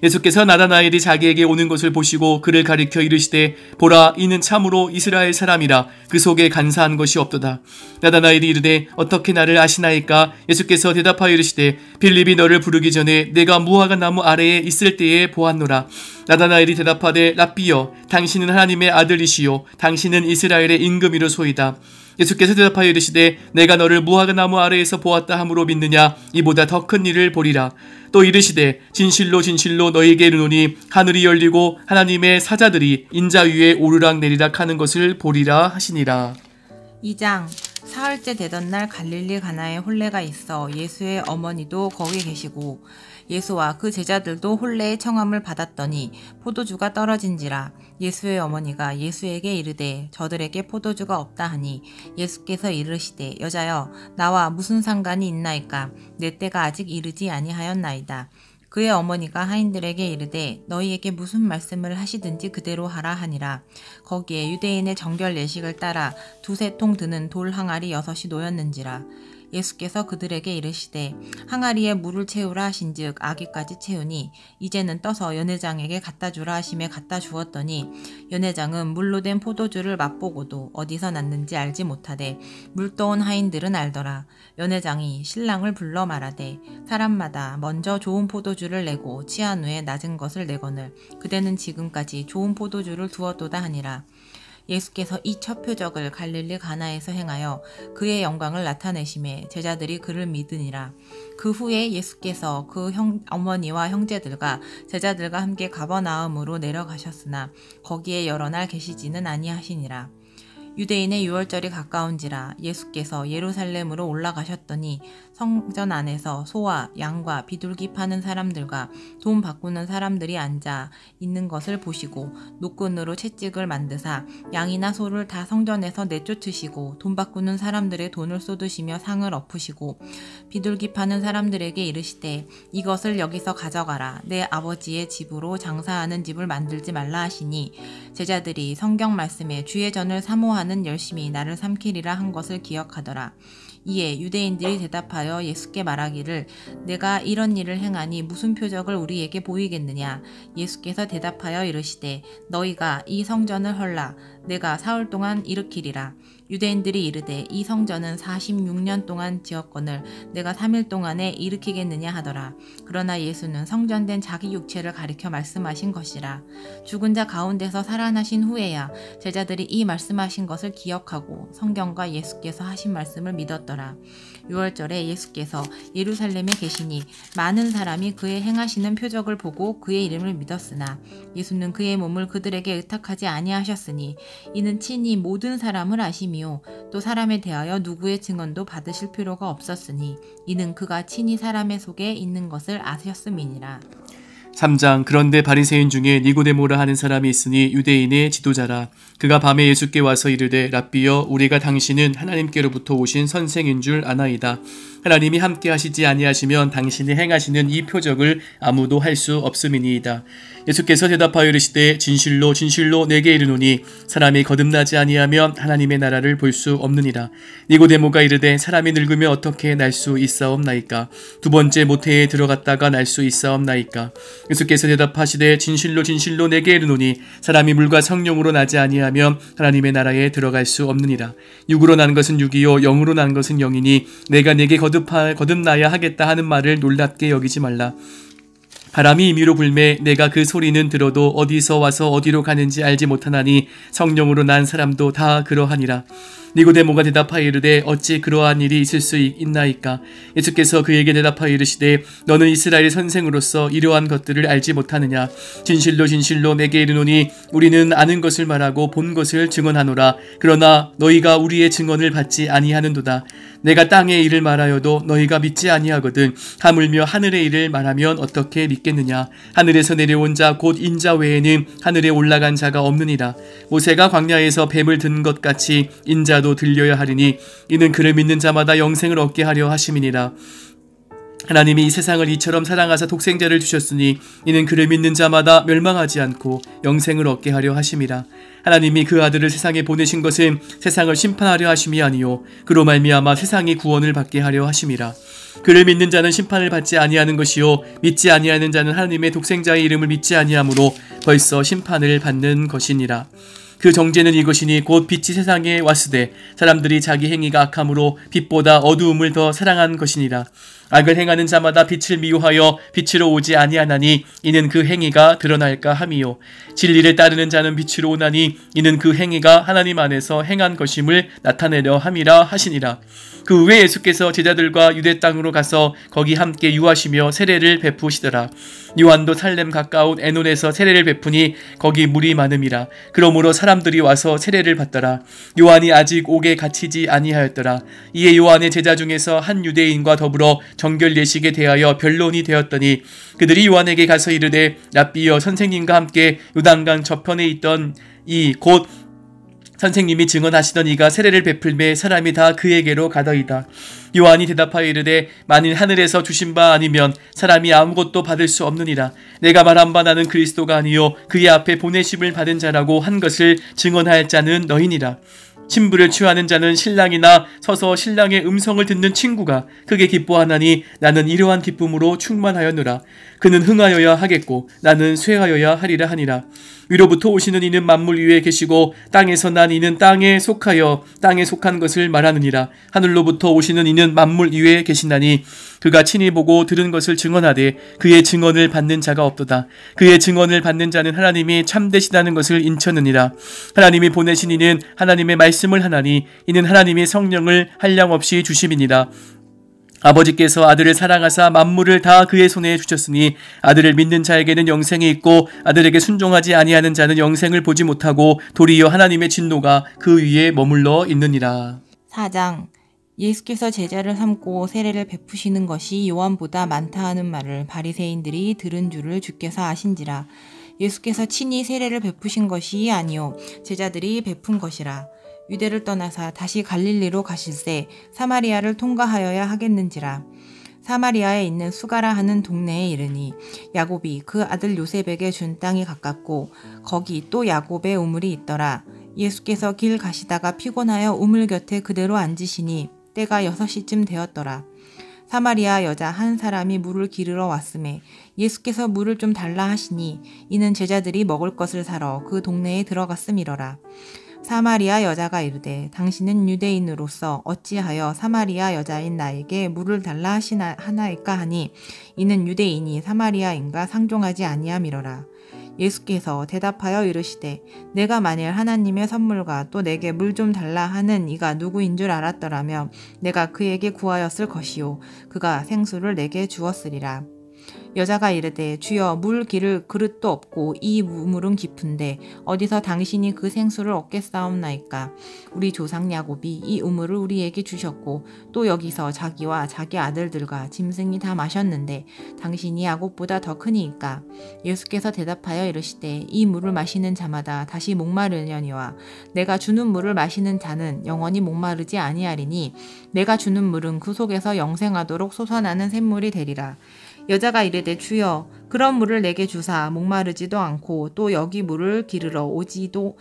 예수께서 나다나엘이 자기에게 오는 것을 보시고 그를 가리켜 이르시되 보라 이는 참으로 이스라엘 사람이라. 그 속에 간사한 것이 없도다. 나다나엘이 이르되 어떻게 나를 아시나이까. 예수께서 대답하여 이르시되 빌립이 너를 부르기 전에 내가 무화과 나무 아래에 있을 때에 보았노라. 나다나엘이 대답하되 랍비여 당신은 하나님의 아들이시요 당신은 이스라엘의 임금이로소이다. 예수께서 대답하여 이르시되 내가 너를 무화과 나무 아래에서 보았다 함으로 믿느냐. 이보다 더 큰 일을 보리라. 또 이르시되 진실로 진실로 너희에게 이르노니 하늘이 열리고 하나님의 사자들이 인자 위에 오르락 내리락 하는 것을 보리라 하시니라. 2장 사흘째 되던 날 갈릴리 가나에 혼례가 있어 예수의 어머니도 거기 계시고 예수와 그 제자들도 혼례의 청함을 받았더니 포도주가 떨어진지라. 예수의 어머니가 예수에게 이르되 저들에게 포도주가 없다 하니 예수께서 이르시되 여자여 나와 무슨 상관이 있나이까. 내 때가 아직 이르지 아니하였나이다. 그의 어머니가 하인들에게 이르되 너희에게 무슨 말씀을 하시든지 그대로 하라 하니라. 거기에 유대인의 정결 예식을 따라 두세 통 드는 돌 항아리 6이 놓였는지라. 예수께서 그들에게 이르시되 항아리에 물을 채우라 하신즉 아기까지 채우니 이제는 떠서 연회장에게 갖다 주라 하심에 갖다 주었더니 연회장은 물로 된 포도주를 맛보고도 어디서 났는지 알지 못하되 물 떠온 하인들은 알더라. 연회장이 신랑을 불러 말하되 사람마다 먼저 좋은 포도주를 내고 취한 후에 낮은 것을 내거늘 그대는 지금까지 좋은 포도주를 두었도다 하니라. 예수께서 이 첫 표적을 갈릴리 가나에서 행하여 그의 영광을 나타내심에 제자들이 그를 믿으니라. 그 후에 예수께서 그 어머니와 형제들과 제자들과 함께 가버나움으로 내려가셨으나 거기에 여러 날 계시지는 아니하시니라. 유대인의 유월절이 가까운지라 예수께서 예루살렘으로 올라가셨더니 성전 안에서 소와 양과 비둘기 파는 사람들과 돈 바꾸는 사람들이 앉아 있는 것을 보시고 노끈으로 채찍을 만드사 양이나 소를 다 성전에서 내쫓으시고 돈 바꾸는 사람들의 돈을 쏟으시며 상을 엎으시고 비둘기 파는 사람들에게 이르시되 이것을 여기서 가져가라. 내 아버지의 집으로 장사하는 집을 만들지 말라 하시니 제자들이 성경 말씀에 주의 전을 사모하는 열심히 나를 삼키리라 한 것을 기억하더라. 이에 유대인들이 대답하여 예수께 말하기를 내가 이런 일을 행하니 무슨 표적을 우리에게 보이겠느냐. 예수께서 대답하여 이르시되 너희가 이 성전을 헐라 내가 사흘 동안 일으키리라. 유대인들이 이르되 이 성전은 46년 동안 지었거늘 내가 3일 동안에 일으키겠느냐 하더라. 그러나 예수는 성전된 자기 육체를 가리켜 말씀하신 것이라. 죽은 자 가운데서 살아나신 후에야 제자들이 이 말씀하신 것을 기억하고 성경과 예수께서 하신 말씀을 믿었더라. 6월절에 예수께서 예루살렘에 계시니 많은 사람이 그의 행하시는 표적을 보고 그의 이름을 믿었으나 예수는 그의 몸을 그들에게 의탁하지 아니하셨으니 이는 친히 모든 사람을 아심이요 또 사람에 대하여 누구의 증언도 받으실 필요가 없었으니 이는 그가 친히 사람의 속에 있는 것을 아셨음이니라. 3장 그런데 바리새인 중에 니고데모라 하는 사람이 있으니 유대인의 지도자라. 그가 밤에 예수께 와서 이르되 랍비여 우리가 당신은 하나님께로부터 오신 선생인 줄 아나이다. 하나님이 함께 하시지 아니하시면 당신이 행하시는 이 표적을 아무도 할 수 없음이니이다. 예수께서 대답하여 이르시되 진실로 진실로 내게 이르노니 사람이 거듭나지 아니하면 하나님의 나라를 볼 수 없느니라. 니고데모가 이르되 사람이 늙으면 어떻게 날 수 있사옵나이까. 두 번째 모태에 들어갔다가 날 수 있사옵나이까. 예수께서 대답하시되 진실로 진실로 내게 이르노니 사람이 물과 성령으로 나지 아니하면 하나님의 나라에 들어갈 수 없느니라. 육으로 난 것은 육이요 영으로 난 것은 영이니 내가 내게 거듭나야 하겠다 하는 말을 놀랍게 여기지 말라. 바람이 임의로 불매 내가 그 소리는 들어도 어디서 와서 어디로 가는지 알지 못하나니 성령으로 난 사람도 다 그러하니라. 니고데모가 대답하여 이르되 어찌 그러한 일이 있을 수 있나이까. 예수께서 그에게 대답하여 이르시되 너는 이스라엘 선생으로서 이러한 것들을 알지 못하느냐. 진실로 진실로 내게 이르노니 우리는 아는 것을 말하고 본 것을 증언하노라. 그러나 너희가 우리의 증언을 받지 아니하는도다. 내가 땅의 일을 말하여도 너희가 믿지 아니하거든. 하물며 하늘의 일을 말하면 어떻게 믿겠느냐. 하늘에서 내려온 자 곧 인자 외에는 하늘에 올라간 자가 없느니라. 모세가 광야에서 뱀을 든 것 같이 인자도 들려야 하리니 이는 그를 믿는 자마다 영생을 얻게 하려 하심이니라. 하나님이 이 세상을 이처럼 사랑하사 독생자를 주셨으니 이는 그를 믿는 자마다 멸망하지 않고 영생을 얻게 하려 하심이라. 하나님이 그 아들을 세상에 보내신 것은 세상을 심판하려 하심이 아니요 그로 말미암아 세상이 구원을 받게 하려 하심이라. 그를 믿는 자는 심판을 받지 아니하는 것이요 믿지 아니하는 자는 하나님의 독생자의 이름을 믿지 아니하므로 벌써 심판을 받는 것이니라. 그 정죄는 이것이니 곧 빛이 세상에 왔으되 사람들이 자기 행위가 악함으로 빛보다 어두움을 더 사랑한 것이니라. 악을 행하는 자마다 빛을 미워하여 빛으로 오지 아니하나니 이는 그 행위가 드러날까 함이요 진리를 따르는 자는 빛으로 오나니 이는 그 행위가 하나님 안에서 행한 것임을 나타내려 함이라 하시니라. 그 후에 예수께서 제자들과 유대 땅으로 가서 거기 함께 유하시며 세례를 베푸시더라. 요한도 살렘 가까운 에논에서 세례를 베푸니 거기 물이 많음이라. 그러므로 사람들이 와서 세례를 받더라. 요한이 아직 옥에 갇히지 아니하였더라. 이에 요한의 제자 중에서 한 유대인과 더불어 정결 예식에 대하여 변론이 되었더니 그들이 요한에게 가서 이르되 랍비여 선생님과 함께 요단강 저편에 있던 이 곧 선생님이 증언하시던 이가 세례를 베풀매 사람이 다 그에게로 가더이다. 요한이 대답하여 이르되 만일 하늘에서 주신 바 아니면 사람이 아무것도 받을 수 없느니라. 내가 말한 바 나는 그리스도가 아니요 그의 앞에 보내심을 받은 자라고 한 것을 증언할 자는 너희니라. 신부를 취하는 자는 신랑이나 서서 신랑의 음성을 듣는 친구가 크게 기뻐하나니 나는 이러한 기쁨으로 충만하였노라. 그는 흥하여야 하겠고 나는 쇠하여야 하리라 하니라. 위로부터 오시는 이는 만물 위에 계시고 땅에서 난 이는 땅에 속하여 땅에 속한 것을 말하느니라. 하늘로부터 오시는 이는 만물 위에 계시나니 그가 친히 보고 들은 것을 증언하되 그의 증언을 받는 자가 없도다. 그의 증언을 받는 자는 하나님이 참되시다는 것을 인쳤느니라. 하나님이 보내신 이는 하나님의 말씀을 하나니 이는 하나님이 성령을 한량없이 주심이니라. 아버지께서 아들을 사랑하사 만물을 다 그의 손에 주셨으니 아들을 믿는 자에게는 영생이 있고 아들에게 순종하지 아니하는 자는 영생을 보지 못하고 도리어 하나님의 진노가 그 위에 머물러 있느니라. 4장 예수께서 제자를 삼고 세례를 베푸시는 것이 요한보다 많다 하는 말을 바리새인들이 들은 줄을 주께서 아신지라. 예수께서 친히 세례를 베푸신 것이 아니요 제자들이 베푼 것이라. 유대를 떠나사 다시 갈릴리로 가실새 사마리아를 통과하여야 하겠는지라. 사마리아에 있는 수가라 하는 동네에 이르니 야곱이 그 아들 요셉에게 준 땅이 가깝고 거기 또 야곱의 우물이 있더라. 예수께서 길 가시다가 피곤하여 우물 곁에 그대로 앉으시니 때가 6시쯤 되었더라. 사마리아 여자 한 사람이 물을 기르러 왔음에 예수께서 물을 좀 달라 하시니 이는 제자들이 먹을 것을 사러 그 동네에 들어갔음이러라. 사마리아 여자가 이르되 당신은 유대인으로서 어찌하여 사마리아 여자인 나에게 물을 달라 하나이까 하니 이는 유대인이 사마리아인과 상종하지 아니함이러라. 예수께서 대답하여 이르시되 내가 만일 하나님의 선물과 또 내게 물 좀 달라 하는 이가 누구인 줄 알았더라면 내가 그에게 구하였을 것이요 그가 생수를 내게 주었으리라. 여자가 이르되 주여 물 기를 그릇도 없고 이 우물은 깊은데 어디서 당신이 그 생수를 얻겠사옵나이까. 우리 조상 야곱이 이 우물을 우리에게 주셨고 또 여기서 자기와 자기 아들들과 짐승이 다 마셨는데 당신이 야곱보다 더 크니이까. 예수께서 대답하여 이르시되 이 물을 마시는 자마다 다시 목마르려니와 내가 주는 물을 마시는 자는 영원히 목마르지 아니하리니 내가 주는 물은 그 속에서 영생하도록 솟아나는 샘물이 되리라. 여자가 이르되 주여 그런 물을 내게 주사 목마르지도 않고 또 여기 물을 기르러 오지도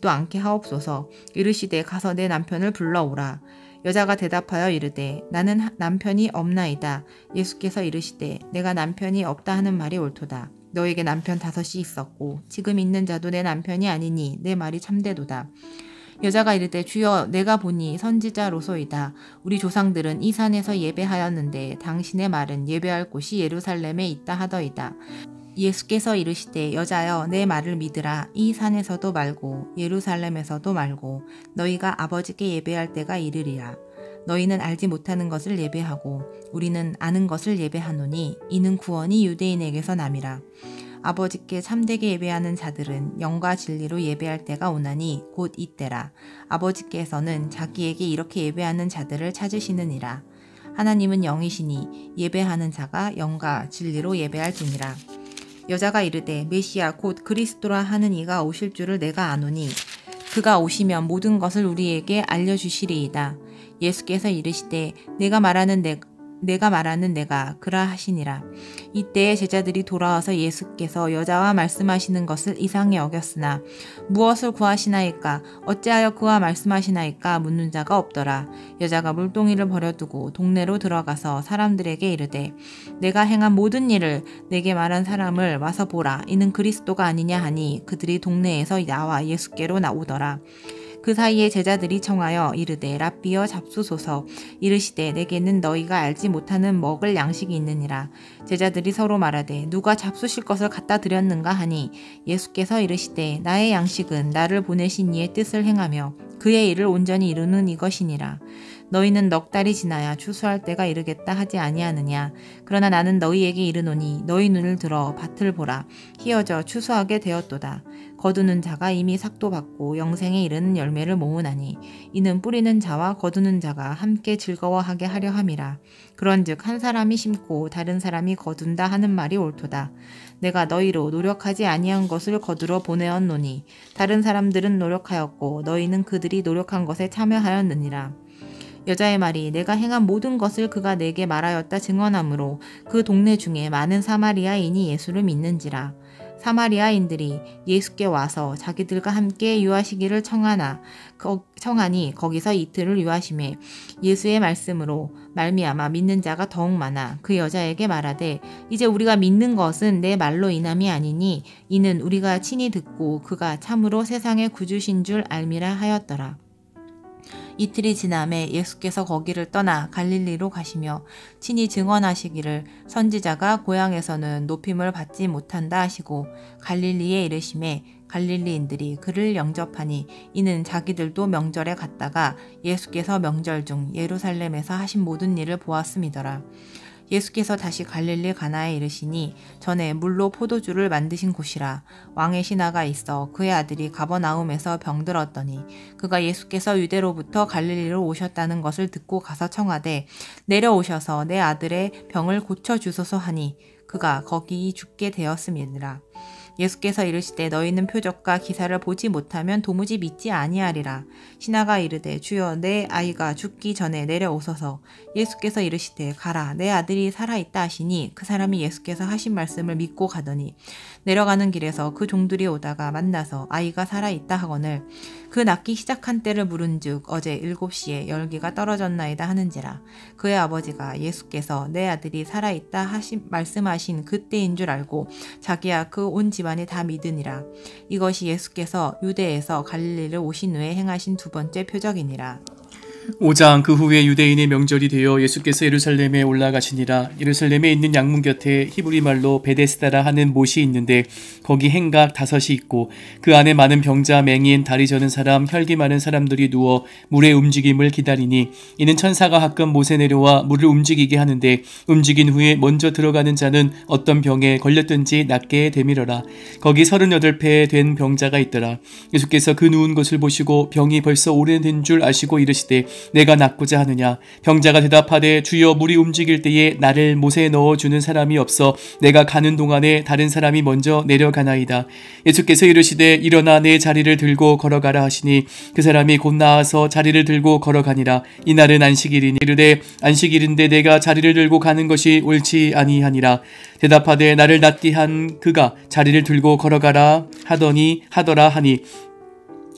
않게 하옵소서. 이르시되 가서 내 남편을 불러오라. 여자가 대답하여 이르되 나는 남편이 없나이다. 예수께서 이르시되 내가 남편이 없다 하는 말이 옳도다. 너에게 남편 5이 있었고 지금 있는 자도 내 남편이 아니니 내 말이 참되도다. 여자가 이르되 주여 내가 보니 선지자로소이다. 우리 조상들은 이 산에서 예배하였는데 당신의 말은 예배할 곳이 예루살렘에 있다 하더이다. 예수께서 이르시되 여자여 내 말을 믿으라. 이 산에서도 말고 예루살렘에서도 말고 너희가 아버지께 예배할 때가 이르리라. 너희는 알지 못하는 것을 예배하고 우리는 아는 것을 예배하노니 이는 구원이 유대인에게서 남이라. 아버지께 참되게 예배하는 자들은 영과 진리로 예배할 때가 오나니 곧 이때라. 아버지께서는 자기에게 이렇게 예배하는 자들을 찾으시느니라. 하나님은 영이시니 예배하는 자가 영과 진리로 예배할지니라. 여자가 이르되 메시아 곧 그리스도라 하는 이가 오실 줄을 내가 아노니 그가 오시면 모든 것을 우리에게 알려주시리이다. 예수께서 이르시되 내가 말하는 내가 그라하시니라. 이때에 제자들이 돌아와서 예수께서 여자와 말씀하시는 것을 이상히 여겼으나 무엇을 구하시나이까 어찌하여 그와 말씀하시나이까 묻는 자가 없더라. 여자가 물동이를 버려두고 동네로 들어가서 사람들에게 이르되 내가 행한 모든 일을 내게 말한 사람을 와서 보라. 이는 그리스도가 아니냐 하니 그들이 동네에서 나와 예수께로 나오더라. 그 사이에 제자들이 청하여 이르되 랍비여 잡수소서. 이르시되 내게는 너희가 알지 못하는 먹을 양식이 있느니라. 제자들이 서로 말하되 누가 잡수실 것을 갖다 드렸는가 하니 예수께서 이르시되 나의 양식은 나를 보내신 이의 뜻을 행하며 그의 일을 온전히 이루는 이것이니라. 너희는 넉 달이 지나야 추수할 때가 이르겠다 하지 아니하느냐. 그러나 나는 너희에게 이르노니 너희 눈을 들어 밭을 보라. 희어져 추수하게 되었도다. 거두는 자가 이미 삭도 받고 영생에 이르는 열매를 모으나니 이는 뿌리는 자와 거두는 자가 함께 즐거워하게 하려 함이라. 그런즉 한 사람이 심고 다른 사람이 거둔다 하는 말이 옳도다. 내가 너희로 노력하지 아니한 것을 거두러 보내었노니 다른 사람들은 노력하였고 너희는 그들이 노력한 것에 참여하였느니라. 여자의 말이 내가 행한 모든 것을 그가 내게 말하였다 증언하므로 그 동네 중에 많은 사마리아인이 예수를 믿는지라. 사마리아인들이 예수께 와서 자기들과 함께 유하시기를 청하니 거기서 이틀을 유하심에 예수의 말씀으로 말미암아 믿는 자가 더욱 많아 그 여자에게 말하되 이제 우리가 믿는 것은 내 말로 인함이 아니니 이는 우리가 친히 듣고 그가 참으로 세상의 구주신 줄 알미라 하였더라. 이틀이 지남에 예수께서 거기를 떠나 갈릴리로 가시며 친히 증언하시기를 선지자가 고향에서는 높임을 받지 못한다 하시고 갈릴리에 이르심에 갈릴리인들이 그를 영접하니 이는 자기들도 명절에 갔다가 예수께서 명절 중 예루살렘에서 하신 모든 일을 보았음이더라. 예수께서 다시 갈릴리 가나에 이르시니 전에 물로 포도주를 만드신 곳이라. 왕의 신하가 있어 그의 아들이 가버나움에서 병들었더니 그가 예수께서 유대로부터 갈릴리로 오셨다는 것을 듣고 가서 청하되 내려오셔서 내 아들의 병을 고쳐주소서 하니 그가 거기 죽게 되었음이니라. 예수께서 이르시되 너희는 표적과 기사를 보지 못하면 도무지 믿지 아니하리라. 신하가 이르되 주여 내 아이가 죽기 전에 내려오소서. 예수께서 이르시되 가라 내 아들이 살아있다 하시니 그 사람이 예수께서 하신 말씀을 믿고 가더니 내려가는 길에서 그 종들이 오다가 만나서 아이가 살아있다 하거늘 그 낳기 시작한 때를 물은즉 어제 7시에 열기가 떨어졌나이다 하는지라. 그의 아버지가 예수께서 내 아들이 살아있다 말씀하신 그때인 줄 알고 자기야 그 온 집안이 다 믿으니라. 이것이 예수께서 유대에서 갈릴리를 오신 후에 행하신 두 번째 표적이니라. 5장 그 후에 유대인의 명절이 되어 예수께서 예루살렘에 올라가시니라. 예루살렘에 있는 양문 곁에 히브리 말로 베데스다라 하는 못이 있는데 거기 행각 5이 있고 그 안에 많은 병자, 맹인, 다리 저는 사람, 혈기 많은 사람들이 누워 물의 움직임을 기다리니 이는 천사가 가끔 못에 내려와 물을 움직이게 하는데 움직인 후에 먼저 들어가는 자는 어떤 병에 걸렸든지 낫게 되밀어라. 거기 38배 된 병자가 있더라. 예수께서 그 누운 것을 보시고 병이 벌써 오래된 줄 아시고 이르시되 내가 낫고자 하느냐. 병자가 대답하되 주여 물이 움직일 때에 나를 못에 넣어주는 사람이 없어 내가 가는 동안에 다른 사람이 먼저 내려가나이다. 예수께서 이르시되 일어나 내 자리를 들고 걸어가라 하시니 그 사람이 곧 나와서 자리를 들고 걸어가니라. 이날은 안식일이니 이르되 안식일인데 내가 자리를 들고 가는 것이 옳지 아니하니라. 대답하되 나를 낫게 한 그가 자리를 들고 걸어가라 하더라 하니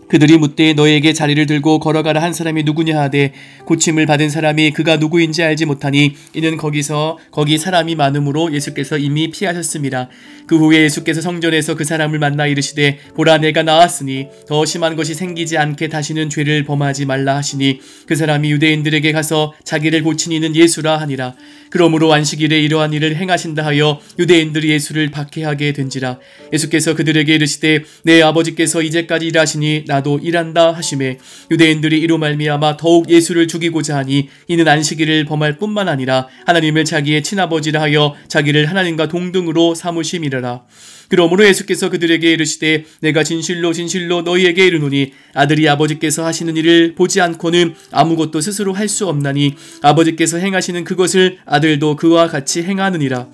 그들이 묻되 너에게 자리를 들고 걸어가라 한 사람이 누구냐 하되 고침을 받은 사람이 그가 누구인지 알지 못하니 이는 거기 사람이 많음으로 예수께서 이미 피하셨습니다. 그 후에 예수께서 성전에서 그 사람을 만나 이르시되 보라 내가 나았으니 더 심한 것이 생기지 않게 다시는 죄를 범하지 말라 하시니 그 사람이 유대인들에게 가서 자기를 고친 이는 예수라 하니라. 그러므로 안식일에 이러한 일을 행하신다 하여 유대인들이 예수를 박해하게 된지라. 예수께서 그들에게 이르시되 내 아버지께서 이제까지 일하시니 나도 일한다 하시매 유대인들이 이로 말미암아 더욱 예수를 죽이고자 하니 이는 안식일을 범할 뿐만 아니라 하나님을 자기의 친아버지라 하여 자기를 하나님과 동등으로 삼으심이라. 그러므로 예수께서 그들에게 이르시되 내가 진실로 진실로 너희에게 이르노니 아들이 아버지께서 하시는 일을 보지 않고는 아무것도 스스로 할 수 없나니 아버지께서 행하시는 그것을 아들도 그와 같이 행하느니라.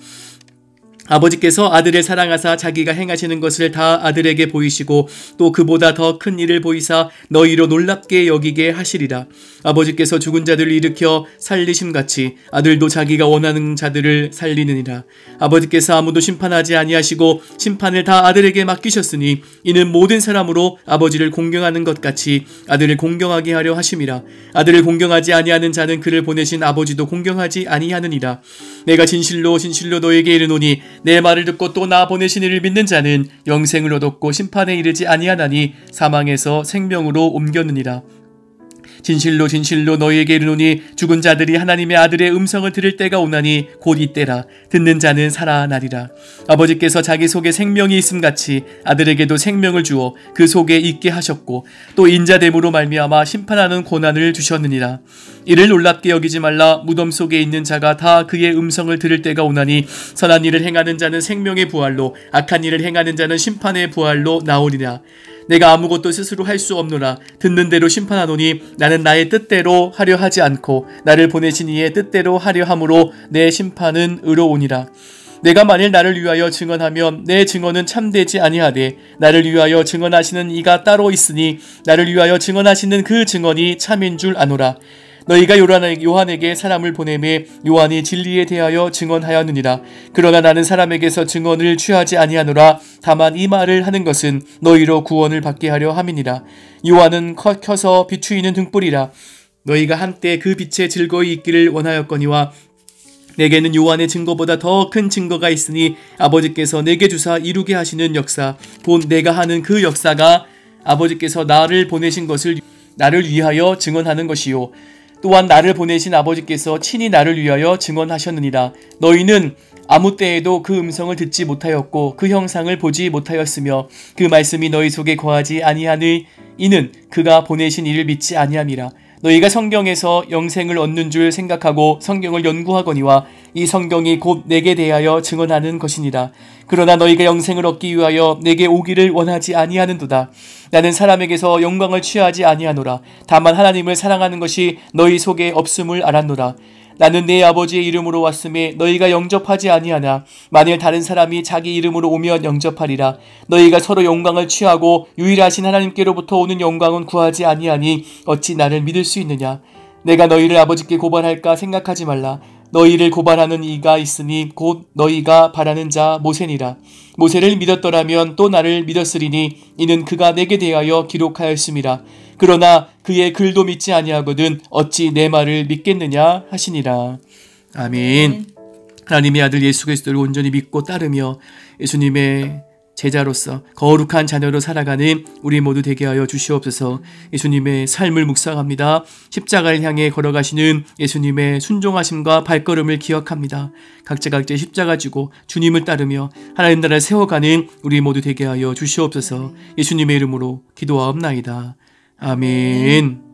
아버지께서 아들을 사랑하사 자기가 행하시는 것을 다 아들에게 보이시고 또 그보다 더 큰 일을 보이사 너희로 놀랍게 여기게 하시리라. 아버지께서 죽은 자들을 일으켜 살리심같이 아들도 자기가 원하는 자들을 살리느니라. 아버지께서 아무도 심판하지 아니하시고 심판을 다 아들에게 맡기셨으니 이는 모든 사람으로 아버지를 공경하는 것 같이 아들을 공경하게 하려 하심이라. 아들을 공경하지 아니하는 자는 그를 보내신 아버지도 공경하지 아니하느니라. 내가 진실로 진실로 너에게 이르노니 내 말을 듣고 또 나 보내신 이를 믿는 자는 영생을 얻었고 심판에 이르지 아니하나니 사망에서 생명으로 옮겼느니라. 진실로 진실로 너희에게 이르노니 죽은 자들이 하나님의 아들의 음성을 들을 때가 오나니 곧 이때라. 듣는 자는 살아나리라. 아버지께서 자기 속에 생명이 있음같이 아들에게도 생명을 주어 그 속에 있게 하셨고 또 인자됨으로 말미암아 심판하는 권한을 주셨느니라. 이를 놀랍게 여기지 말라. 무덤 속에 있는 자가 다 그의 음성을 들을 때가 오나니 선한 일을 행하는 자는 생명의 부활로 악한 일을 행하는 자는 심판의 부활로 나오리라. 내가 아무것도 스스로 할 수 없노라. 듣는 대로 심판하노니 나는 나의 뜻대로 하려 하지 않고 나를 보내신 이의 뜻대로 하려 함으로 내 심판은 의로우니라. 내가 만일 나를 위하여 증언하면 내 증언은 참되지 아니하되 나를 위하여 증언하시는 이가 따로 있으니 나를 위하여 증언하시는 그 증언이 참인 줄 아노라. 너희가 요한에게 사람을 보내매 요한이 진리에 대하여 증언하였느니라. 그러나 나는 사람에게서 증언을 취하지 아니하노라. 다만 이 말을 하는 것은 너희로 구원을 받게 하려 함이니라. 요한은 켜서 비추이는 등불이라. 너희가 한때 그 빛에 즐거이 있기를 원하였거니와 내게는 요한의 증거보다 더 큰 증거가 있으니 아버지께서 내게 주사 이루게 하시는 역사 곧 내가 하는 그 역사가 아버지께서 나를 보내신 것을 나를 위하여 증언하는 것이요 또한 나를 보내신 아버지께서 친히 나를 위하여 증언하셨느니라. 너희는 아무 때에도 그 음성을 듣지 못하였고 그 형상을 보지 못하였으며 그 말씀이 너희 속에 거하지 아니하니 이는 그가 보내신 이를 믿지 아니함이라. 너희가 성경에서 영생을 얻는 줄 생각하고 성경을 연구하거니와 이 성경이 곧 내게 대하여 증언하는 것이니라. 그러나 너희가 영생을 얻기 위하여 내게 오기를 원하지 아니하는도다. 나는 사람에게서 영광을 취하지 아니하노라. 다만 하나님을 사랑하는 것이 너희 속에 없음을 알았노라. 나는 내 아버지의 이름으로 왔음에 너희가 영접하지 아니하나 만일 다른 사람이 자기 이름으로 오면 영접하리라. 너희가 서로 영광을 취하고 유일하신 하나님께로부터 오는 영광은 구하지 아니하니 어찌 나를 믿을 수 있느냐. 내가 너희를 아버지께 고발할까 생각하지 말라. 너희를 고발하는 이가 있으니 곧 너희가 바라는 자 모세니라. 모세를 믿었더라면 또 나를 믿었으리니 이는 그가 내게 대하여 기록하였음이라. 그러나 그의 글도 믿지 아니하거든 어찌 내 말을 믿겠느냐 하시니라. 아멘. 하나님의 아들 예수 그리스도를 온전히 믿고 따르며 예수님의 제자로서 거룩한 자녀로 살아가는 우리 모두 되게 하여 주시옵소서. 예수님의 삶을 묵상합니다. 십자가를 향해 걸어가시는 예수님의 순종하심과 발걸음을 기억합니다. 각자 십자가 지고 주님을 따르며 하나님 나라를 세워가는 우리 모두 되게 하여 주시옵소서. 예수님의 이름으로 기도하옵나이다. 아멘.